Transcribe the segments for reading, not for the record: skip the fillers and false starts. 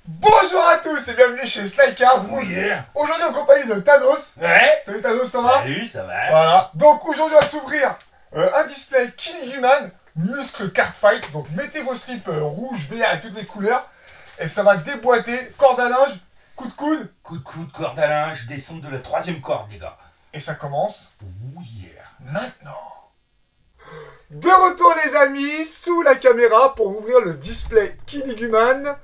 Bonjour à tous et bienvenue chez Slycard. Oh yeah. Aujourd'hui en compagnie de Thanos. Ouais. Salut Thanos, ça va? Salut, ça va. Voilà. Donc aujourd'hui on va s'ouvrir un display Killing Human Muscle Card Fight. Donc mettez vos slips rouge, vert et toutes les couleurs. Et ça va déboîter, corde à linge, coup de coude. Coup de coude, corde à linge, descente de la 3e corde, les gars. Et ça commence Oh yeah. maintenant. De retour les amis, sous la caméra pour ouvrir le display Killing Human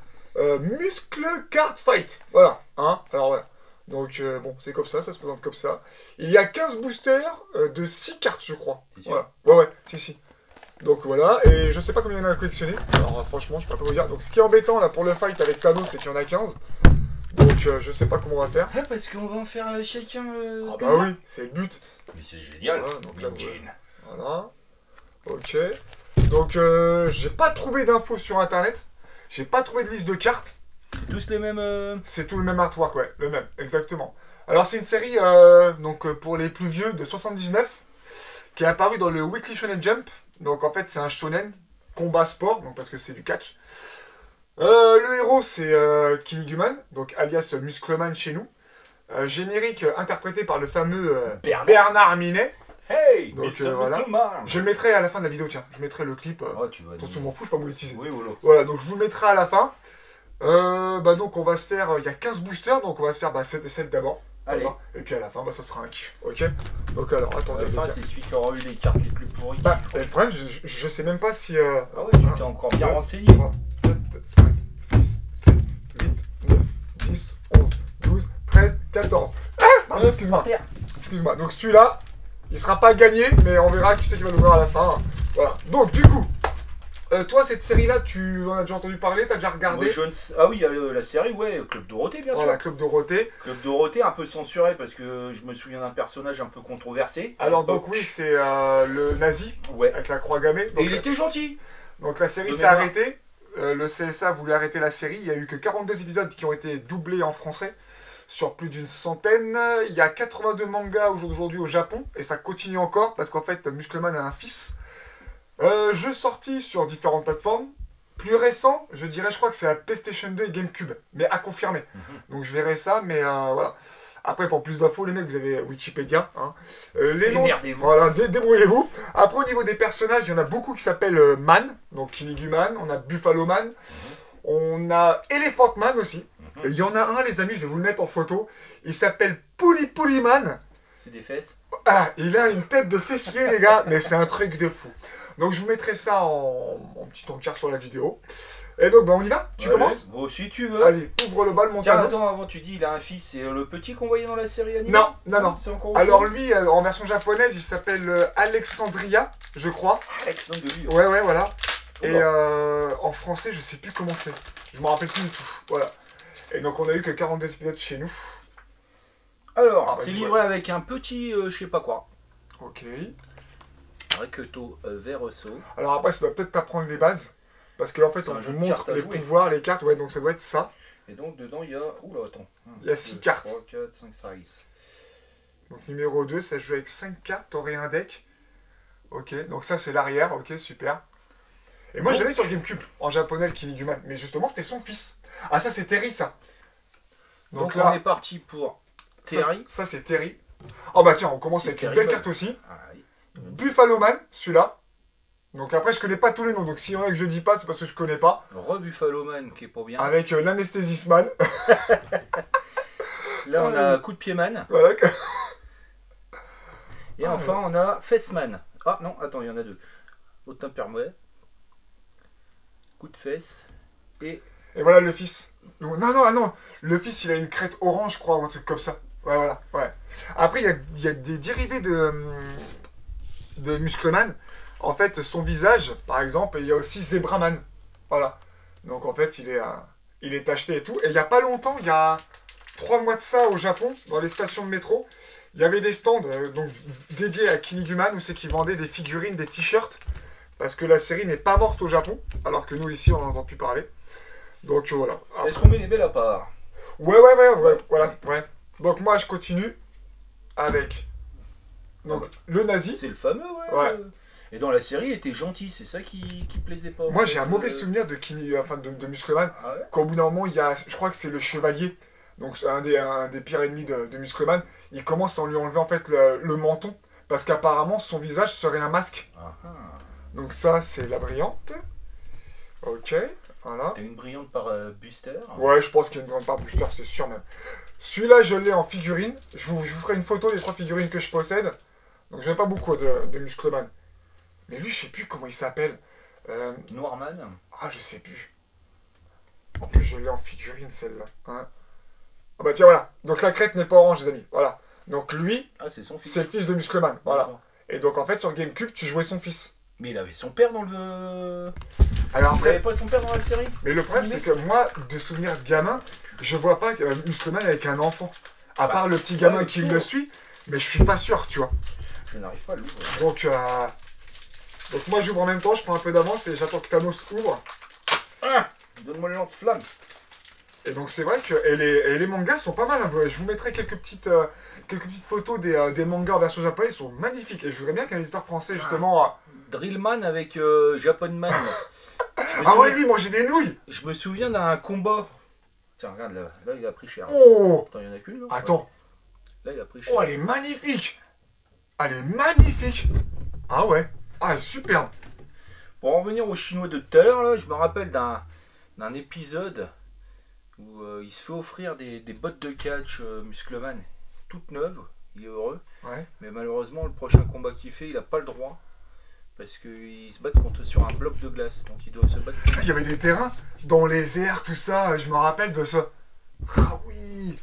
Muscle Card Fight. Voilà, hein. Alors voilà. Donc bon, c'est comme ça se présente comme ça. Il y a 15 boosters de 6 cartes, je crois. Voilà. Ouais, si. Donc voilà, et je sais pas combien il y en a à collectionner. Alors franchement, je peux pas vous dire. Donc ce qui est embêtant là pour le fight avec Thanos, c'est qu'il y en a 15. Donc je sais pas comment on va faire. Ah, parce qu'on va en faire chacun. Ah bah oui, c'est le but. Mais c'est génial. Voilà, donc là, Ninja. Voilà. Ok. Donc j'ai pas trouvé d'infos sur internet. J'ai pas trouvé de liste de cartes. C'est tous les mêmes. C'est tout le même artwork, ouais, le même, exactement. Alors c'est une série, pour les plus vieux, de 79, qui est apparue dans le Weekly Shonen Jump. Donc en fait c'est un shonen, combat sport, donc parce que c'est du catch. Le héros c'est Killing Human, donc alias Muscleman chez nous. Générique interprété par le fameux Bernard Minet. Hey, Donc, Mr. voilà. Muscleman. Je le mettrai à la fin de la vidéo, tiens. Je mettrai le clip. Oh, tu vas. Attention, je m'en fous, je peux pas monétiser. Oui, voilà. Voilà, donc je vous le mettrai à la fin. Donc on va se faire, il y a 15 boosters, donc on va se faire 7 et 7 d'abord. Allez. Voilà. Et puis à la fin, ça sera un kiff, ok? Donc alors, À attendez. la fin, c'est celui qui aura eu les cartes les plus pourries. Le problème, je sais même pas si... Ah ouais, tu t'es encore bien renseigné. 3, 4, 5, 6, 7, 8, 9, 10, 11, 12, 13, 14. Ah pardon, excuse-moi. Excuse-moi, donc celui-là, il sera pas gagné, mais on verra qui c'est qui va l'ouvrir à la fin. Voilà, donc du coup... toi, cette série-là, tu en as déjà entendu parler, t'as déjà regardé? Moi, ah oui, la série, ouais, Club Dorothée, bien sûr. Voilà, Club Dorothée. Club Dorothée, un peu censuré parce que je me souviens d'un personnage un peu controversé. Alors donc oui, c'est le nazi, Ouais. avec la croix gammée. Et Donc, il était gentil. donc la série de s'est mémoire. arrêtée. Le CSA voulait arrêter la série. Il n'y a eu que 42 épisodes qui ont été doublés en français sur plus d'une centaine. Il y a 82 mangas aujourd'hui au Japon et ça continue encore parce qu'en fait Muscleman a un fils. Jeu sorti sur différentes plateformes. Plus récent, je dirais, je crois que c'est la PlayStation 2 et GameCube, mais à confirmer. Donc je verrai ça, mais voilà. Après, pour plus d'infos, les mecs, vous avez Wikipédia. Hein. Les noms, Démerdez-vous. voilà, débrouillez-vous. Après, au niveau des personnages, il y en a beaucoup qui s'appellent Man, donc Killing Human. On a Buffalo Man. On a Elephant Man aussi. Et il y en a un, les amis, je vais vous le mettre en photo. Il s'appelle Puli Man. C'est des fesses. Ah, il a une tête de fessier, les gars, mais c'est un truc de fou. Donc, je vous mettrai ça en petit encart sur la vidéo. Et donc, on y va? Tu commences? Bon, si tu veux. Vas-y, ouvre le bal, mon Tiens, Thanos. attends, avant, tu dis, il a un fils, c'est le petit qu'on voyait dans la série animée? Non. C'est encore autre Alors chose lui, en version japonaise, il s'appelle Alexandria, je crois. Alexandre de lui. Ouais, voilà. Oh Et en français, je sais plus comment c'est. Je me rappelle plus du tout. Voilà. Et donc, on a eu que 42 épisodes chez nous. Alors, vas-y, c'est livré avec un petit, je sais pas quoi. Ok. Requeto verso. Alors après, ça doit peut-être t'apprendre les bases. Parce qu'en fait, C'est on un jeu vous de montre cartes à les jouer. pouvoirs, les cartes. Ouais, donc ça doit être ça. Et donc, dedans, il y a. Oula, attends. Il y a 6 cartes. 3, 4, 5, 6. Donc numéro 2, ça joue avec 5 cartes. T'aurais un deck. Ok, donc ça, c'est l'arrière. Ok, super. Et moi, Donc- j'avais sur GameCube, en japonais, le Killing Human. Mais justement, c'était son fils. Ah, ça, c'est Terry, ça. Donc, là, on est parti pour Terry. Ça, c'est Terry. Oh bah tiens, on commence C'est avec une Terry, belle bah. carte aussi. Ah, oui. Buffalo Man, celui-là. Donc après, je connais pas tous les noms. Donc s'il y en a que je dis pas, c'est parce que je connais pas. Rebuffalo Man qui est pour bien. Avec l'anesthésisman. Là, on a Coup de pied Man. Voilà. Et enfin, on a Fessman. Ah non, attends, il y en a deux. Autant permet. Coup de fesse. Et Et voilà le fils. Non. Le fils, il a une crête orange, je crois, ou un truc comme ça. Ouais, voilà. Ouais. Après, il y a des dérivés de Muscleman. En fait, son visage, par exemple, et il y a aussi Zebraman. Voilà. Donc en fait, il est acheté et tout. Et il y a pas longtemps, il y a 3 mois de ça au Japon, dans les stations de métro, il y avait des stands donc dédiés à Killing Human où c'est qu'ils vendaient des figurines, des t-shirts. Parce que la série n'est pas morte au Japon, alors que nous ici, on n'en entend plus parler. Donc voilà. est-ce qu'on met les belles à part? Ouais, voilà. Ouais. Donc moi, je continue avec donc, le nazi. C'est le fameux, ouais. Ouais. Et dans la série, il était gentil, c'est ça qui plaisait pas. Moi, j'ai un mauvais souvenir de Muscleman. Ah ouais. Qu'au bout d'un moment, il y a, je crois que c'est le chevalier, donc c'est un des pires ennemis de Muscleman. Il commence à lui enlever en fait le menton, parce qu'apparemment son visage serait un masque. Ah, ah. Donc ça, c'est la brillante. Ok, voilà. T'as une brillante par Buster. Ouais, je pense qu'il y a une grande part booster, c'est sûr même. Celui-là, je l'ai en figurine. Je vous ferai une photo des 3 figurines que je possède. Donc j'en ai pas beaucoup de Muscleman. Mais lui, je sais plus comment il s'appelle. Noirman. Ah, je sais plus. En plus, je l'ai en figurine, celle-là. Hein. Ah bah tiens, voilà. Donc la crête n'est pas orange, les amis. Voilà. Donc lui, Ah, c'est son fils. c'est le fils de Muscleman. Voilà. D'accord. Et donc en fait, sur GameCube, tu jouais son fils. Mais il avait son père dans le... Alors Il avait après, pas son père dans la série? mais le problème, c'est que moi, de souvenir de gamin, je vois pas Muscleman avec un enfant. À part le petit gamin ouais, qui le le suit, mais je suis pas sûr, tu vois. Je n'arrive pas à l'ouvrir. Donc moi, j'ouvre en même temps, je prends un peu d'avance et j'attends que Thanos ouvre. Ah, donne-moi le lance-flamme. Et donc c'est vrai que les mangas sont pas mal. Hein. Je vous mettrai quelques petites photos des mangas en version japonaise. Ils sont magnifiques. Et je voudrais bien qu'un éditeur français, justement... Drillman avec Japonman. Ah ouais, lui, manger des nouilles. Je me souviens d'un combat. Tiens, regarde, là il a pris cher. Oh. Attends, il y en a qu'une là? Attends. Là, il a pris cher. Oh, elle est magnifique. Elle est magnifique. Ah ouais. Ah, elle est superbe. Pour en revenir au chinois de tout à l'heure, là, je me rappelle d'un épisode où il se fait offrir des bottes de catch Muscleman toutes neuves. Il est heureux. Ouais. Mais malheureusement, le prochain combat qu'il fait, il n'a pas le droit. Parce qu'ils se battent sur un bloc de glace. Donc ils doivent se battre. Il y avait des terrains dans les airs, tout ça. Je me rappelle de ça. Ah oui.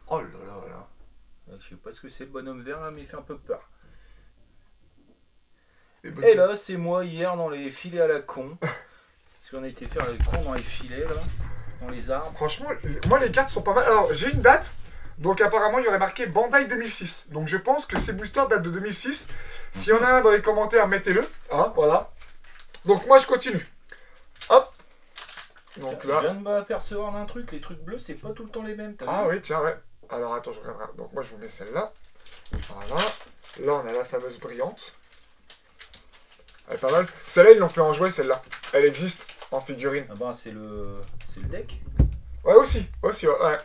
Oh là là là. Je sais pas ce que c'est le bonhomme vert là, mais il fait un peu peur. Les Et là, c'est moi hier dans les filets à la con. Parce qu'on a été faire les cons dans les filets là. Dans les arbres. Franchement, moi les cartes sont pas mal. Alors j'ai une date. Donc apparemment il y aurait marqué Bandai 2006. Donc je pense que ces boosters datent de 2006. S'il y en a un dans les commentaires, mettez-le. Hein, voilà. Donc moi je continue. Hop. Donc Je là. viens de m'apercevoir d'un truc, les trucs bleus, c'est pas tout le temps les mêmes. Ah oui, tiens, ouais. Alors attends, je regarderai. Donc moi je vous mets celle-là. Voilà. Là on a la fameuse brillante. Elle est pas mal. Celle-là ils l'ont fait en jouet, celle-là. Elle existe en figurine. Ah bah c'est le deck. Ouais, aussi, ouais.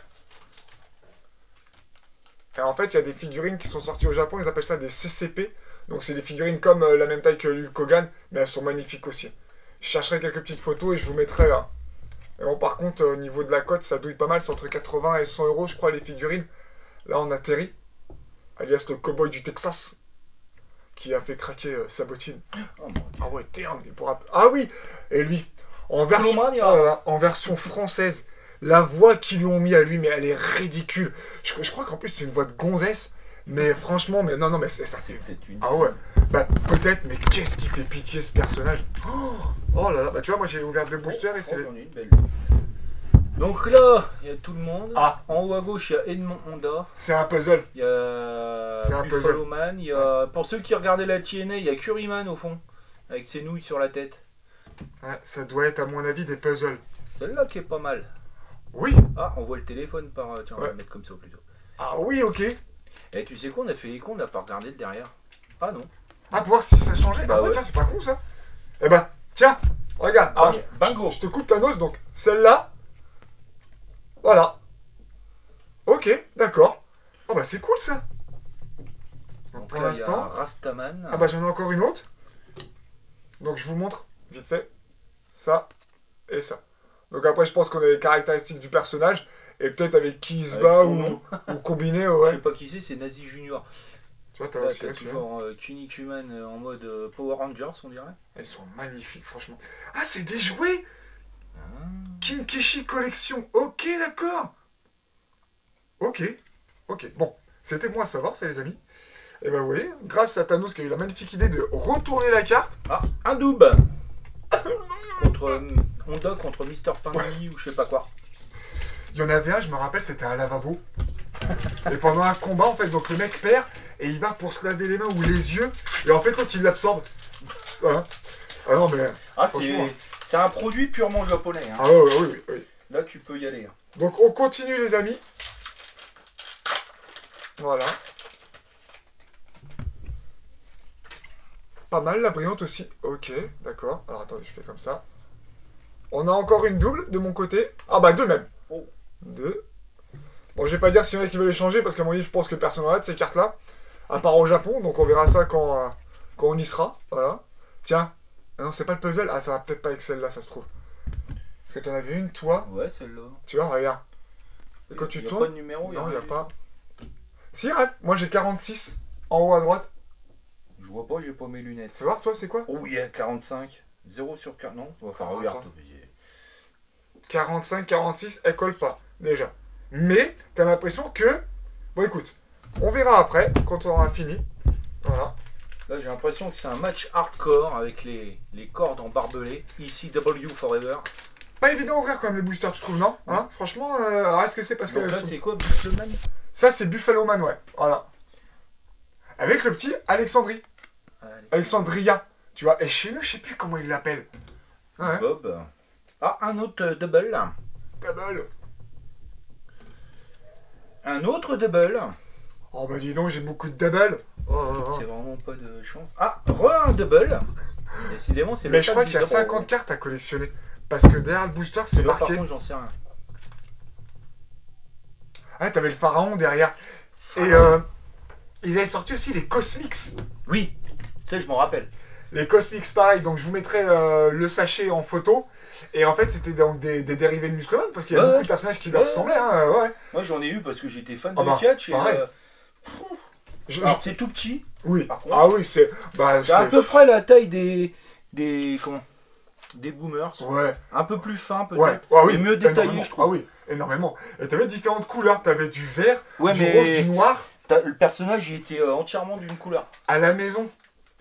Et en fait, il y a des figurines qui sont sorties au Japon, ils appellent ça des CCP. Donc c'est des figurines comme la même taille que Hulk Hogan, mais elles sont magnifiques aussi. Je chercherai quelques petites photos et je vous mettrai là. Et bon, par contre, au niveau de la cote, ça douille pas mal, c'est entre 80 et 100 euros, je crois, les figurines. Là, on a Terry, alias le cowboy du Texas, qui a fait craquer sa bottine. Oh, mon Dieu. Ah ouais, dingue, il pourra... Ah oui. Et lui, en version, oh là là, en version française, la voix qu'ils lui ont mis à lui, mais elle est ridicule. Je crois qu'en plus c'est une voix de gonzesse, mais franchement, mais non, mais ça fait... une... Ah ouais, bah peut-être, mais qu'est-ce qui fait pitié ce personnage. Oh là là, bah tu vois, moi j'ai ouvert 2 boosters et c'est... j'en ai une belle. Donc là, il y a tout le monde. Ah. En haut à gauche, il y a Edmond Honda. C'est un puzzle. Il y a C'est un Buffalo Man. Il y a... Pour ceux qui regardaient la TNA, il y a Curryman au fond, avec ses nouilles sur la tête. Ouais, ça doit être à mon avis des puzzles. Celle-là qui est pas mal. Oui. Ah, on voit le téléphone par... Tiens, on va le mettre comme ça plutôt. Ah oui, ok. Et tu sais quoi, on a fait les cons, on n'a pas regardé le derrière. Ah non. Ah, pour voir si ça changeait. Bah ah ouais, ouais. tiens, c'est pas con ça. Eh bah, tiens, regarde. Alors, Bingo. je te coupe Thanos, donc celle-là. Voilà. Ok, d'accord. Oh bah c'est cool ça. Donc, pour là, il y a l'instant. Rastaman. Ah bah j'en ai encore une autre. Donc je vous montre vite fait ça et ça. Donc après je pense qu'on a les caractéristiques du personnage et peut-être avec qui il se Avec bat son ou nom. combiné, Je ouais. sais pas qui c'est Nazi Junior. Tu vois, t'as Là, aussi t'as là, celui-là. toujours Kinnikuman en mode Power Rangers, on dirait. Elles sont magnifiques, franchement. Ah, c'est des jouets Kinkeshi Collection. Ok, d'accord. Ok. Bon, c'était bon à savoir, ça, les amis. Et ben, vous voyez, grâce à Thanos qui a eu la magnifique idée de retourner la carte. Ah, un double contre Honda contre Mr. Pindy ou je sais pas quoi. Il y en avait un, je me rappelle, c'était un lavabo. Et pendant un combat, en fait, donc le mec perd et il va pour se laver les mains ou les yeux. Et en fait, quand il l'absorbe. Voilà. Ah non, mais. Ah, franchement. c'est un produit purement japonais. Hein. Ah ouais, oui. Là, tu peux y aller. Hein. Donc, on continue, les amis. Voilà. pas mal. La brillante aussi. Ok, d'accord. Alors attendez, je fais comme ça. On a encore une double de mon côté. Ah bah deux même. Oh. Deux. Bon, je vais pas dire s'il y en a qui veulent les changer parce qu'à mon avis, je pense que personne n'en a de ces cartes-là. À part au Japon. Donc on verra ça quand on y sera. Voilà. Tiens. Ah non, c'est pas le puzzle. Ah, ça va peut-être pas avec celle-là, ça se trouve. Est-ce que t'en avais une, toi? Ouais, celle-là. Tu vois, regarde. Et quand tu Y a tournes. pas de numéro, non, il n'y a rien. pas. Si, arrête. Moi, j'ai 46 en haut à droite. Je vois pas, j'ai pas mes lunettes. Fais voir, toi, c'est quoi? Oh, il y a 45. 0 sur 4, non? Enfin, Ah, regarde. attends. 45, 46, elle colle pas, déjà. Mais, t'as l'impression que... Bon, écoute, on verra après, quand on aura fini. Voilà. Là, j'ai l'impression que c'est un match hardcore avec les cordes en barbelé. ECW Forever. Pas évident à ouvrir quand même les boosters, tu trouves, non? Hein? Franchement, alors est-ce que c'est parce que... Donc là, c'est quoi, Buffleman? Ça, c'est Buffalo Man, ouais. Voilà. Avec le petit Alexandrie. Alexandria. Tu vois, et chez nous, je sais plus comment ils l'appellent. Ouais. Bob. Ah, un autre double. Double. Un autre double. Oh bah dis donc, j'ai beaucoup de double. Oh. C'est vraiment pas de chance. Ah, un double. Décidément, c'est le Mais je pack crois du qu'il y a double. 50 cartes à collectionner. Parce que derrière le booster, c'est Là, par marqué. contre, j'en sais rien. Ah, t'avais le pharaon derrière. Et ils avaient sorti aussi les Cosmics. Oui, ça, je m'en rappelle. Les Cosmics, pareil. Donc je vous mettrai le sachet en photo. Et en fait, c'était donc des dérivés de Muscleman. Parce qu'il y a beaucoup de personnages qui leur ressemblaient. Hein, ouais. Moi, j'en ai eu parce que j'étais fan Ah de bah, catch. Et, pareil. alors, c'est tout petit. Oui. Par contre. Ah oui, c'est. Bah, C'est à peu près la taille des boomers. Ouais. Un peu plus fin, peut-être. Ouais. Ah oui. Et mieux détaillé, énormément. je trouve. Ah oui, énormément. Et t'avais différentes couleurs. T'avais du vert, Ouais, du mais rose, du noir. le personnage, il était entièrement d'une couleur. À la maison,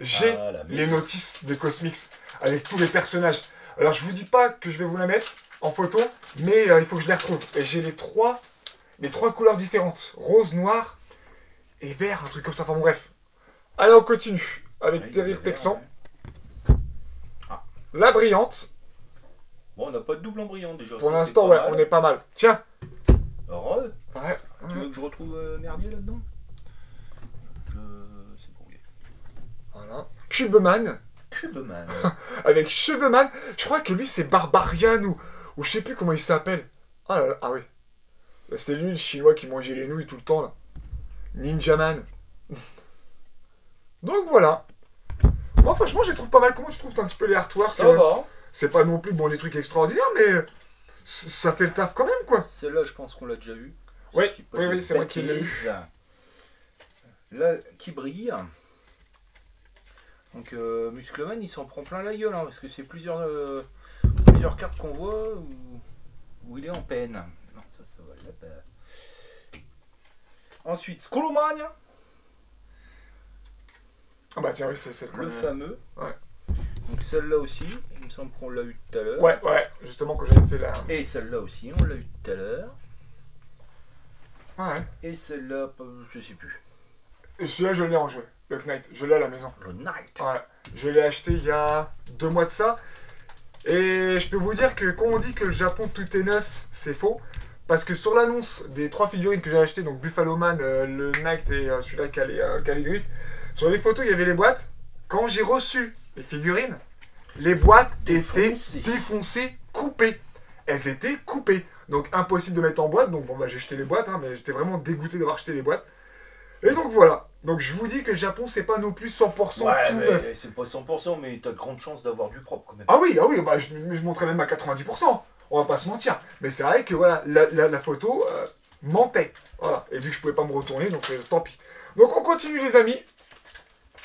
j'ai À la maison. les notices de Cosmics avec tous les personnages. Alors je vous dis pas que je vais vous la mettre en photo, mais il faut que je les retrouve. Et j'ai les trois couleurs différentes. Rose, noir et vert, un truc comme ça. Enfin bon, bref. Allez, on continue avec Ouais, Terrier il est Texan. vert, ouais. La brillante. Bon, on n'a pas de double en brillant déjà. Pour ça, l'instant, c'est ouais, pas mal. on est pas mal. Tiens. Heureux. Ouais. Tu veux que je retrouve Merdier là-dedans? C'est brouillé. Voilà. Cubeman. Cubeman. Avec Cheveman. Je crois que lui, c'est Barbarian ou je sais plus comment il s'appelle. Ah là là, ah oui. Là, c'est lui, le chinois qui mangeait les nouilles tout le temps, là. Ninjaman. Donc voilà. Moi, franchement, je les trouve pas mal. Comment tu trouves un petit peu les artworks? Ça va. C'est pas non plus bon, des trucs extraordinaires, mais ça fait le taf quand même, quoi. Celle-là, je pense qu'on l'a déjà eu. Oui, Si pas oui, de oui, c'est moi qui l'ai eu. bêtises. Là, qui brille. Donc, Muscleman, il s'en prend plein la gueule, hein, parce que c'est plusieurs cartes qu'on voit où il est en peine. Non, ça va la peine. Ensuite, Skolomania, Ah bah tiens, oui, c'est celle qu'on le a. fameux. Ouais. Donc, celle-là aussi, il me semble qu'on l'a eu tout à l'heure. Ouais, ouais, justement, quand j'avais fait la. Et celle-là aussi, on l'a eu tout à l'heure. Ouais. Et celle-là, je sais plus. Et celui-là, je l'ai en jeu. Le Knight, je l'ai à la maison. Le Knight. Ouais, je l'ai acheté il y a 2 mois de ça. Et je peux vous dire que quand on dit que le Japon tout est neuf, c'est faux. Parce que sur l'annonce des 3 figurines que j'ai achetées, donc Buffalo Man, le Knight et celui-là qui a les griffes, sur les photos il y avait les boîtes. Quand j'ai reçu les figurines, les boîtes étaient défoncées, coupées. Elles étaient coupées. Donc impossible de mettre en boîte. Donc bon bah j'ai jeté les boîtes, hein, mais j'étais vraiment dégoûté d'avoir acheté les boîtes. Et donc voilà. Donc je vous dis que le Japon c'est pas non plus 100% Ouais, tout mais neuf. c'est pas 100%, mais t'as de grandes chances d'avoir du propre quand même. Ah oui, bah, je montrais même à 90%. On va pas se mentir. Mais c'est vrai que voilà, la photo mentait. Voilà. Et vu que je pouvais pas me retourner, donc tant pis. Donc on continue les amis.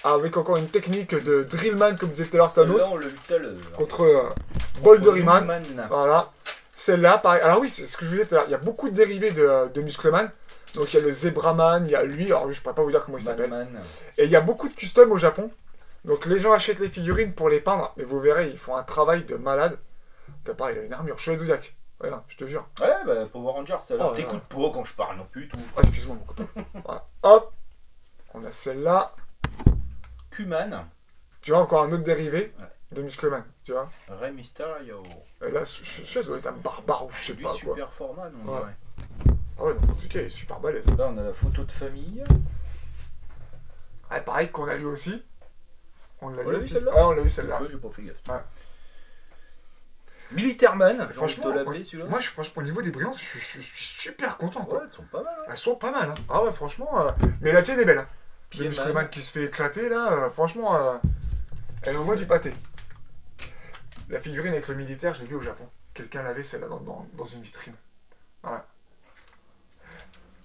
Avec encore une technique de Drillman comme disait tout à l'heure Thanos. Celle-là, on l'a vu tout à l'heure. Contre Boulderman. Boulderman. Voilà. Celle-là, pareil. Alors oui, c'est ce que je vous disais tout à l'heure. Il y a beaucoup de dérivés de Muscleman. Donc il y a le Zebraman, il y a lui. Alors lui, je pourrais pas vous dire comment il s'appelle. Batman. Et il y a beaucoup de custom au Japon. Donc les gens achètent les figurines pour les peindre. Mais vous verrez, ils font un travail de malade. T'as pareil, il a une armure. Chevalier Zodiac. Voilà, je te jure. Ouais, bah Power Rangers, ça Oh, t'écoutes pas quand je parle non plus, tout. Ah, excuse-moi, mon copain. Voilà. Hop. On a celle-là. Q-Man, Tu vois, encore un autre dérivé Ouais. de Muscleman. Tu vois. Rey Mysterio. Et là, celui-là, ça doit être un barbare ou je sais Lui, pas quoi. super format, on Ouais. dirait. Ah ouais, donc en tout cas, il est super balèze. Là, on a la photo de famille. Ouais, pareil qu'on a eu aussi. On l'a On vu l'a vu, aussi. celle-là Ah, on l'a vu celle-là. Ouais, j'ai pas fait gaffe. Ouais. Militairman, j'ai envie de Franchement, te l'appeler celui-là. moi, franchement, au niveau des brillantes, je suis super content, quoi. Ouais, elles sont pas mal. Hein. Elles sont pas mal, hein. Ah ouais, franchement. Mais la tienne est belle, hein. Le Piedman. Muscleman qui se fait éclater, là, franchement, elle envoie du pâté. La figurine avec le militaire, je l'ai vue au Japon. Quelqu'un l'avait, celle-là, dans une vitrine. Voilà.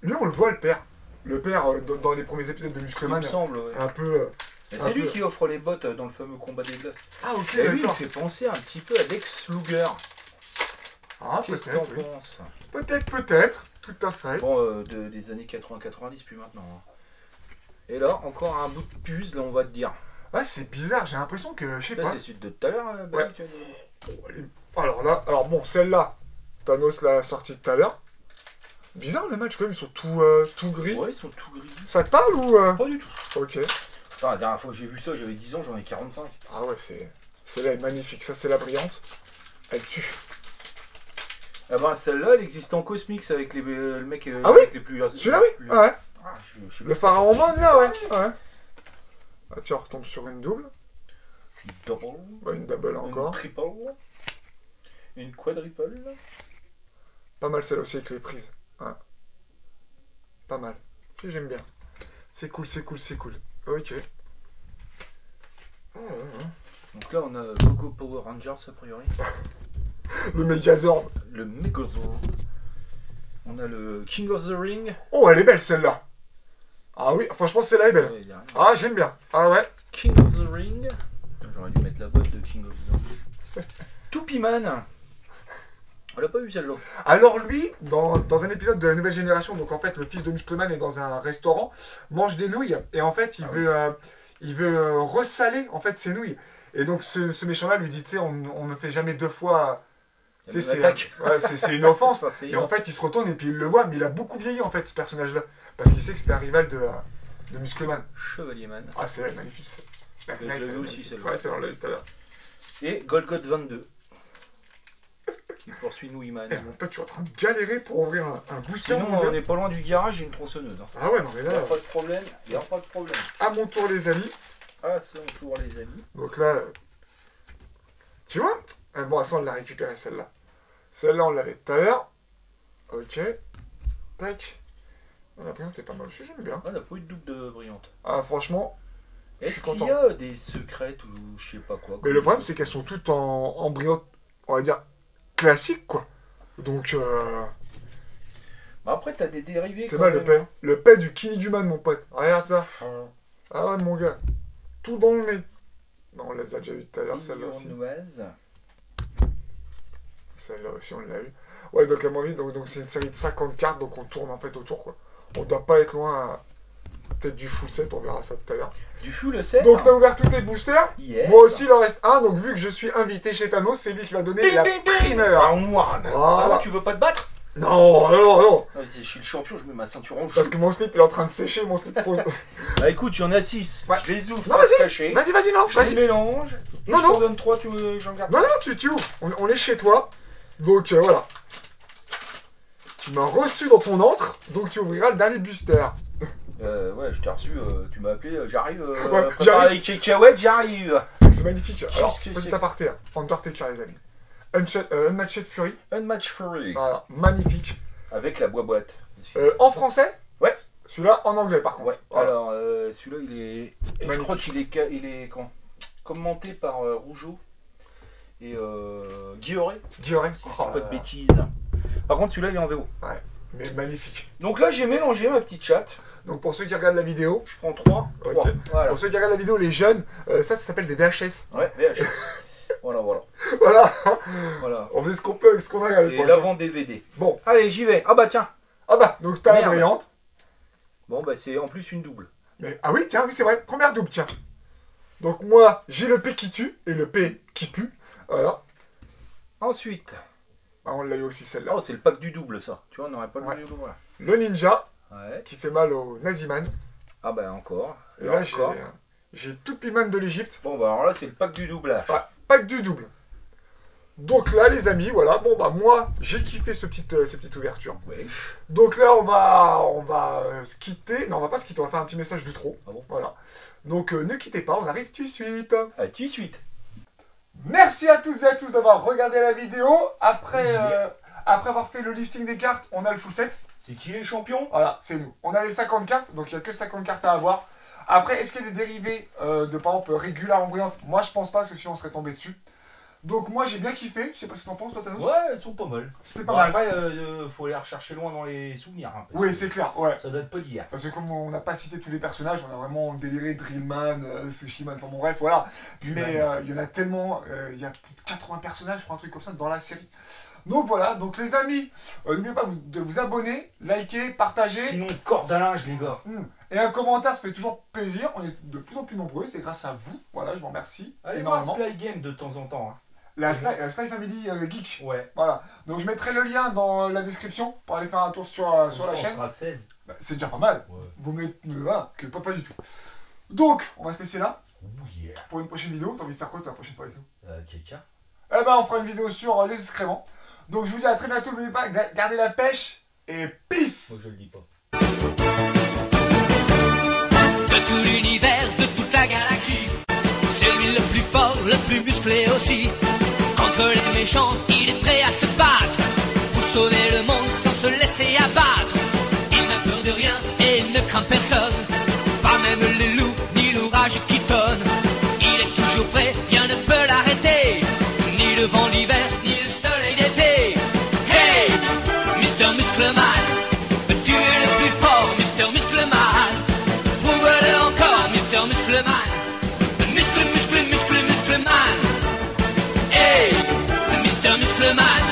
Lui, on le voit, le père. Le père, dans les premiers épisodes de Il Muscleman, me semble, ouais. un peu... C'est lui qui offre les bottes dans le fameux combat des glaces. Ah, ok, Et lui, il me d'accord. fait penser un petit peu à Lex Luger. Ah, Qu'est-ce que peut-être, t'en oui. penses? Peut-être, tout à fait. Bon, des années 80-90, plus maintenant. Hein. Et là, encore un bout de puzzle, on va te dire. Ah, c'est bizarre, j'ai l'impression que, je sais Ça, pas... c'est celui de tout à l'heure, Balik. Alors là, bon, celle-là, Thanos l'a sortie tout à l'heure. Bizarre, le match, quand même, ils sont tout gris. Ouais, ils sont tout gris. Ça te parle ou... Pas du tout. Ok. Enfin, la dernière fois que j'ai vu ça, j'avais 10 ans, j'en ai 45. Ah ouais, celle-là est magnifique. Ça, c'est la brillante. Elle tue. Ah ben, celle-là, elle existe en Cosmix avec le mec Ah oui avec les plus... Celui-là, oui. plus- Ouais. Ah, je sais Le pas. pharaon monde, là, ouais. Ouais. Ah, tiens, on retombe sur une double. Une double. Bah, une double Une encore. triple. Une quadruple. Pas mal celle aussi avec les prises. Ouais. Pas mal. Si, j'aime bien. C'est cool, c'est cool, c'est cool. Ok. Ah, ouais. Donc là, on a Gogo Power Rangers, a priori. Le Megazord. Le Megazord. On a le King of the Ring. Oh, elle est belle, celle-là. Ah oui, franchement, celle-là est belle. Ouais, y a rien. Ah, j'aime bien. Ah ouais. King of the Ring. J'aurais dû mettre la boîte de King of the Ring. Toupiman. On l'a pas vu celle-là. Alors lui, dans un épisode de la nouvelle génération, donc en fait le fils de Muscleman est dans un restaurant, mange des nouilles et en fait il veut ressaler en fait ses nouilles. Et donc ce méchant-là lui dit, tu sais, on ne fait jamais deux fois, tu sais, c'est une offense. Ça, c'est Et en fait il se retourne et puis il le voit, mais il a beaucoup vieilli en fait ce personnage-là, parce qu'il sait que c'était un rival de Muscleman. Chevalier Man. Ah c'est magnifique. La Je l'avais aussi, celle-là. Ouais, c'est dans le tout à l'heure. Et Golgot 22. Qui poursuit Nouiman. Mon pote, tu es en train de galérer pour ouvrir un booster. Sinon, mon gars. on n'est pas loin du garage, j'ai une tronçonneuse. Hein. Ah ouais, non mais Il n'y là, a pas de problème. Il n'y a pas de problème. à mon tour les amis. Ah, c'est en tour, les amis. Donc là, tu vois, bon, ça on l'a récupéré celle-là. Celle-là on l'avait tout à l'heure. Ok. Tac. La brillante est pas mal aussi, j'aime bien. Ah, on n'a pas eu de double de brillante. Ah franchement, je suis Est-ce qu'il content. y a des secrètes ou je sais pas quoi? Mais le problème c'est qu'elles sont toutes en brillante, on va dire, classique quoi. Donc, Bah après, t'as des dérivés. c'est quand mal même, le paix. hein. Le paix du Kinnikuman mon pote. Regarde ça. Ah ouais mon gars. Tout dans le nez. Non, on les a déjà eu tout à l'heure, celle-là aussi. Illinoise. Celle-là aussi, on l'a eu. Ouais, donc à mon avis, donc c'est une série de 50 cartes, donc on tourne en fait autour, quoi. On doit pas être loin, peut-être du full set, on verra ça tout à l'heure. Du full set. Donc t'as ouvert tous tes boosters. Yes. Moi aussi, il en reste un, donc vu que je suis invité chez Thanos, c'est lui qui va donner la primeur. Round one. Voilà. Ah, tu veux pas te battre? Non, non, non. Ah, je suis le champion, je mets ma ceinture en Parce jaune. que mon slip, il est en train de sécher, mon slip rose. Bah écoute, il y en a 6. Ouais. Je les ouvre Non, face vas-y. cachée. Vas-y, vas-y, non, Je les vas-y. mélange. Et Non, je non. t'en donne 3, j'en garde. Non, non, tu ouvres. On est chez toi. Donc voilà. Tu m'as reçu dans ton antre, donc tu ouvriras le dernier booster. Ouais, je t'ai reçu, tu m'as appelé, j'arrive. Ouais, Prépare j'arrive. les cacahuètes, j'arrive. C'est magnifique. Alors, Qu'est-ce que petit c'est aparté, Undertaker, les amis. Unmatched Fury. Unmatched Fury. Voilà, magnifique. Avec la boîte. En français. Ouais. Celui-là en anglais, par contre. Ouais. Voilà. Alors, celui-là, il est. Et je Magnifique. crois qu'il est comment commenté par Rougeau et Guilloré, Guillaume. si je Oh dis pas là de là. bêtises. Par contre, celui-là, il est en VO. Mais magnifique. Donc là, j'ai mélangé ma petite chatte. Donc pour ceux qui regardent la vidéo, Je prends 3. Ok. Voilà. pour ceux qui regardent la vidéo, les jeunes, ça s'appelle des VHS. Ouais, VHS. voilà, voilà. Voilà. Voilà. On faisait ce qu'on peut avec ce qu'on a à C'est l'époque. l'avant-DVD. Bon. Allez, j'y vais. Ah bah tiens. Ah bah, donc t'as la Merde. brillante. Bon, bah c'est en plus une double. Mais, ah oui, tiens, oui, c'est vrai. Première double, tiens. Donc moi, j'ai le P qui tue et le P qui pue. Voilà. Ensuite. Ah, on l'a eu aussi celle-là. Oh, c'est le pack du double, ça. Tu vois, on n'aurait pas Ouais. le double. Voilà. Le ninja Ouais. qui fait mal au Naziman. Ah bah encore. Et là, encore. j'ai Toupiman de l'Egypte. Bon, bah alors là, c'est le pack du doublage. Ouais, pack du double. Donc là, les amis, voilà. Bon, bah, moi, j'ai kiffé ces petites ouvertures. Ouais. Donc là, on va se quitter. Non, on va pas se quitter, on va faire un petit message d'outro. Ah bon? Voilà. Donc, ne quittez pas, on arrive tout de suite. À tout de suite. Merci à toutes et à tous d'avoir regardé la vidéo. Après avoir fait le listing des cartes, on a le full set. C'est qui les champions? Voilà, c'est nous. On a les 50 cartes, donc il n'y a que 50 cartes à avoir. Après, est-ce qu'il y a des dérivés de, par exemple, Régular en brillante? Moi, je pense pas, parce que sinon on serait tombé dessus. Donc moi, j'ai bien kiffé. Je sais pas ce que t'en penses, toi, Thanos. Ouais, elles sont pas mal. C'était Bon, pas mal. après, faut aller rechercher loin dans les souvenirs. Hein, parce Oui, que c'est clair, ouais. ça date pas d'hier. Parce que comme on n'a pas cité tous les personnages, on a vraiment déliré Drillman, Sushiman, enfin bon bref, voilà. Mais il y en a tellement, il y a plus de 80 personnages, je crois, un truc comme ça dans la série. Donc voilà, donc les amis, n'oubliez pas de vous abonner, liker, partager. Sinon, corde à linge, les gars. Et un commentaire, ça fait toujours plaisir. On est de plus en plus nombreux, c'est grâce à vous. Voilà, je vous remercie Allez voir énormément. Sly Game de temps en temps. Hein. La Sly Family Geek. Ouais. Voilà. Donc je mettrai le lien dans la description pour aller faire un tour sur la chaîne. On sera 16. Bah, c'est déjà pas mal. Ouais. Vous mettez, voilà, que pas du tout. Donc, on va se laisser là Oh yeah. pour une prochaine vidéo. T'as envie de faire quoi la prochaine fois et tout? Quelqu'un. Eh ben, on fera une vidéo sur les excréments. Donc je vous dis à très bientôt. N'oubliez pas, gardez la pêche et peace. Moi, je le dis pas. De tout l'univers, de toute la galaxie, c'est lui le plus fort, le plus musclé aussi. Contre les méchants, il est prêt à se battre pour sauver le monde sans se laisser abattre. Il n'a peur de rien et il ne craint personne, pas même les loups ni l'orage qui tonne. Il est toujours prêt, rien ne peut l'arrêter, ni le vent d'hiver ni le soleil d'été. Hey, Mr. Muscleman, tu es le plus fort, Mr. Muscleman. Prouve-le encore, Mr. Muscleman. Muscleman. Hey, Mr. Muscleman,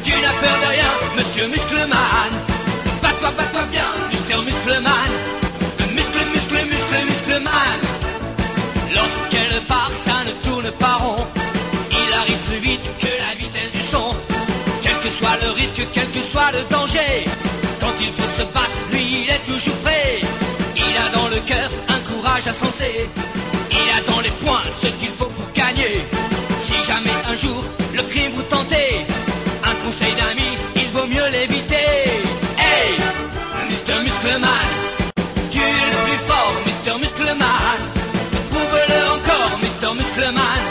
tu n'as peur de rien, Monsieur Muscleman. Bats-toi bien, Mr. Muscleman. Muscleman. Lorsqu'elle part, ça ne tourne pas rond. Il arrive plus vite que la vitesse du son. Quel que soit le risque, quel que soit le danger, quand il faut se battre, lui il est toujours prêt. Il a dans le cœur un courage insensé. Il a dans les poings ce qu'il faut pour gagner. Si jamais un jour le crime vous tentez, un conseil d'ami, il vaut mieux l'éviter. Hey, Mr. Muscleman, tu es le plus fort, Mr. Muscleman. Prouve-le encore, Mr. Muscleman.